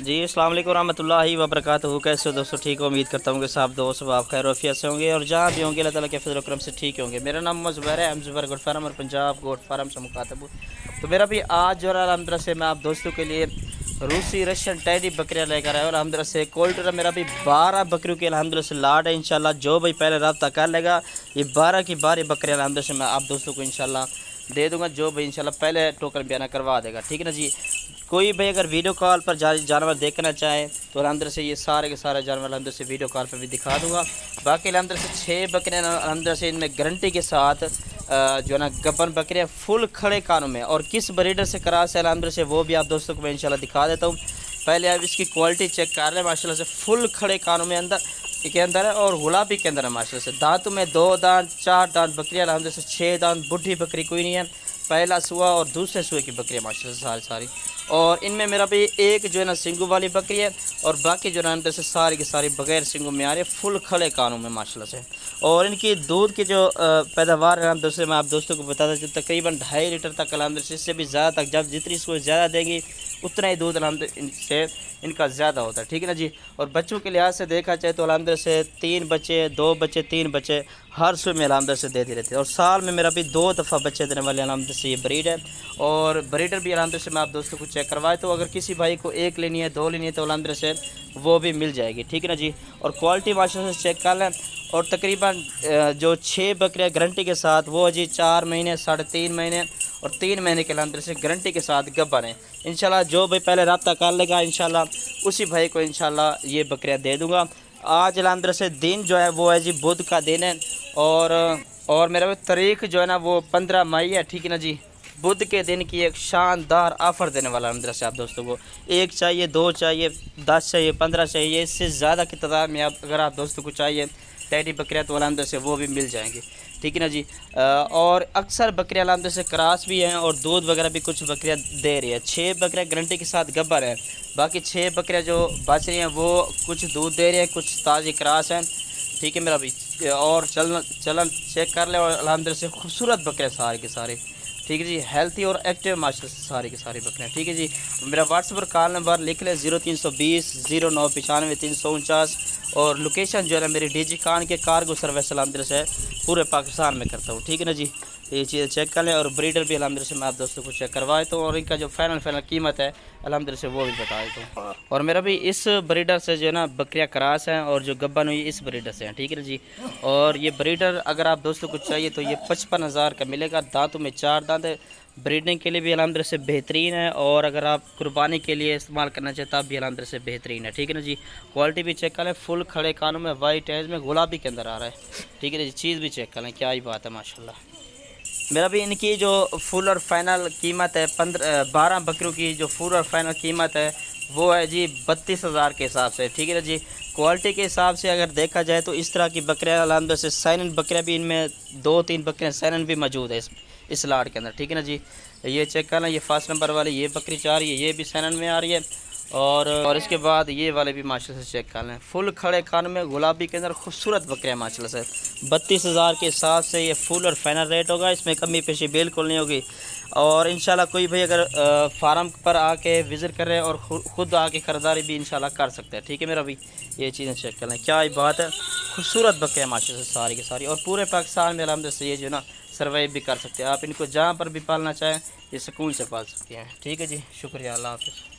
जी अस्सलाम वालेकुम रहमतुल्लाहि व बरकातहू। कैसे हो दोस्तों? ठीक हो? उम्मीद करता हूँ कि सब दोस्त आप खैर वफियत से होंगे और जहाँ भी होंगे अल्लाह ताला के फजल करम से ठीक होंगे। मेरा नाम मोहम्मद ज़ुबैर है, हम ज़ुबैर गोट फार्म और पंजाब गोट फार्म से मुखातब हूँ। तो मेरा भी आज जो है अलहमदिल्ला से मैं आप दोस्तों के लिए रूसी रशियन टैडी बकरियाँ लेकर आया और अलहमदिल्ला से कोल्टर मेरा भी 12 बकरियों के अलहमदिल्ला से लाड है। इंशाल्लाह जो भाई पहले रब्ता कर लेगा ये 12 की 12 बकरियाँ अलहमदिल्ला से मैं आप दोस्तों को इंशाल्लाह दे दूंगा। जो भाई इंशाल्लाह पहले टोकन बयाना करवा देगा, ठीक है ना जी। कोई भाई अगर वीडियो कॉल पर जानवर देखना चाहे तो अलहमदिल्ला से ये सारे के सारे जानवर अलहमदिल्ला से वीडियो कॉल पर भी दिखा दूंगा। बाकी अलहमदिल्ला से 6 बकरियाँ अलहमदिल्ला से इनमें गारंटी के साथ जो है ना गब्बन बकरियाँ फुल खड़े कानों में और किस ब्रीडर से करास है अलहमदिल्ला से वो भी आप दोस्तों को मैं इंशाल्लाह दिखा देता हूँ। पहले आप इसकी क्वालिटी चेक कर लें। माशाल्लाह से फुल खड़े कानों में के अंदर है और गुलाबी के अंदर है। माशाल्लाह से दांतों में 2 दांत 4 दांत बकरियाँ अलहमदिल्ला से 6 दांत बुढ़ी बकरी कोई नहीं है। पहला सुआ और दूसरे सुए की बकरियाँ माशाल्लाह से सारी और इनमें मेरा भी एक जो है ना सिंगू वाली बकरी है और बाकी जो है अंदर से सारी की सारी बगैर सिंगू में आ रही है फुल खड़े कानों में माशाल्लाह से। और इनकी दूध की जो पैदावार है अलहमदिल्ला मैं आप दोस्तों को बताता हूँ तकरीबन 2.5 लीटर तक अलहमदिल्ला इससे भी ज़्यादा तक जब जितनी इसको ज़्यादा देंगी उतना ही दूध अलहमदिल्ला से इनका ज़्यादा होता है, ठीक है ना जी। और बच्चों के लिहाज से देखा जाए तो अलहमदिल्ला से 3 बच्चे 2 बच्चे 3 बच्चे हर सुबह में अलहमदिल्ला से देती रहती है और साल में मेरा भी 2 दफ़ा बच्चे देने वाले अलहमदिल्ला से ये ब्रीड है। और ब्रीडर भी अलहमदिल्ला से मैं आप दोस्तों को चेक करवाए तो अगर किसी भाई को 1 लेनी है 2 लेनी है तो अलहमदिल्ला से वो भी मिल जाएगी, ठीक है ना जी। और क्वालिटी माशाल्लाह से चेक कर लें और तकरीबन जो 6 बकरियाँ गारंटी के साथ वो जी 4 महीने 3.5 महीने और 3 महीने के अंदर से गारंटी के साथ गब्बर हैं। इंशाल्लाह जो भाई पहले रब्ता कर लेगा इंशाल्लाह उसी भाई को इंशाल्लाह ये बकरियाँ दे दूँगा। आज अलहमदिल्ला से दिन जो है वो है जी बुध का दिन है और मेरा तारीख जो है ना वो 15 मई है, ठीक है ना जी। बुध के दिन की एक शानदार ऑफ़र देने वाला अलहमदिल्ला से आप दोस्तों को 1 चाहिए 2 चाहिए 10 चाहिए 15 चाहिए इससे ज़्यादा की तादाद में अगर आप दोस्तों को चाहिए टैडी बकरियाँ तो अलहमदिल्ला से वो भी मिल जाएंगी, ठीक है ना जी। और अक्सर बकरियाँ अलहमदिल्ला से क्रॉस भी हैं और दूध वगैरह भी कुछ बकरियाँ दे रही है। 6 बकरियाँ गारंटी के साथ गब्बर है, बाकी 6 बकरियाँ जो बच रही हैं वो कुछ दूध दे रही हैं कुछ ताज़ी क्रॉस हैं, ठीक है मेरा भी। और चलन चेक कर ले और अलहमदिल्ला से खूबसूरत बकरियाँ सारे के सारे, ठीक है जी। हेल्थी और एक्टिव माशाल्लाह से सारी की सारी बकरियाँ, ठीक है जी। मेरा व्हाट्सएप पर कॉल नंबर लिख लें 0320 0995 349 और लोकेशन जो है ना मेरी डीजी खान के कार्गो सर्विस अलहमदिल्ला से पूरे पाकिस्तान में करता हूँ, ठीक है ना जी। ये चीज़ें चेक कर लें और ब्रीडर भी अलहमदिल्ला से मैं आप दोस्तों को चेक करवाए तो और इनका जो फाइनल कीमत है अलहमदिल्ला से वो भी बता देता हूँ। और मेरा भी इस ब्रीडर से जो है ना बकरियाँ क्रॉस हैं और जो गब्बन हुई इस ब्रीडर से हैं, ठीक है ना जी। और ये ब्रीडर अगर आप दोस्तों को चाहिए तो ये 55,000 का मिलेगा। दांतों में 4 दांत है, ब्रीडिंग के लिए भी अलहमदिल्ला से बेहतरीन है और अगर आप कुर्बानी के लिए इस्तेमाल करना चाहते तब भी अलहमदिल्ला से बेहतरीन है, ठीक है ना जी। क्वालिटी भी चेक कर लें, फुल खड़े कानों में वाइट एज में गुलाबी के अंदर आ रहा है, ठीक है ना जी। चीज़ भी चेक कर लें, क्या ही बात है माशाल्लाह। मेरा भी इनकी जो फुल और फाइनल कीमत है 12 बकरियों की जो फुल और फाइनल कीमत है वो है जी 32,000 के हिसाब से, ठीक है ना जी। क्वालिटी के हिसाब से अगर देखा जाए तो इस तरह की बकरियाँ अलहमदिल्ला से साइनन बकरियाँ भी इनमें 2-3 बकरियाँ साइनन भी मौजूद है इस लाट के अंदर, ठीक है ना जी। ये चेक करना, ये फर्स्ट नंबर वाली ये बकरी 4 ये भी साइनन में आ रही है और इसके बाद ये वाले भी माशाल्लाह से चेक कर लें फुल खड़े कान में गुलाबी के अंदर खूबसूरत बकरियाँ माशाल्लाह से। 32,000 के हिसाब से ये फुल और फाइनल रेट होगा, इसमें कमी पेशी बिल्कुल नहीं होगी। और इंशाल्लाह कोई भाई अगर फार्म पर आके विज़िट कर रहे हैं और ख़ुद आके ख़रीदारी भी इंशाल्लाह कर सकते हैं, ठीक है मेरा भी। ये चीज़ें चेक कर लें, क्या ही बात है, खूबसूरत बकरियाँ माशाल्लाह से सारी की सारी और पूरे पाकिस्तान में अलहमदिल्ला से ये जो है ना सर्वाइव भी कर सकते हैं। आप इनको जहाँ पर भी पालना चाहें ये सुकून से पाल सकते हैं, ठीक है जी। शुक्रिया, अल्लाह हाफ़िज़।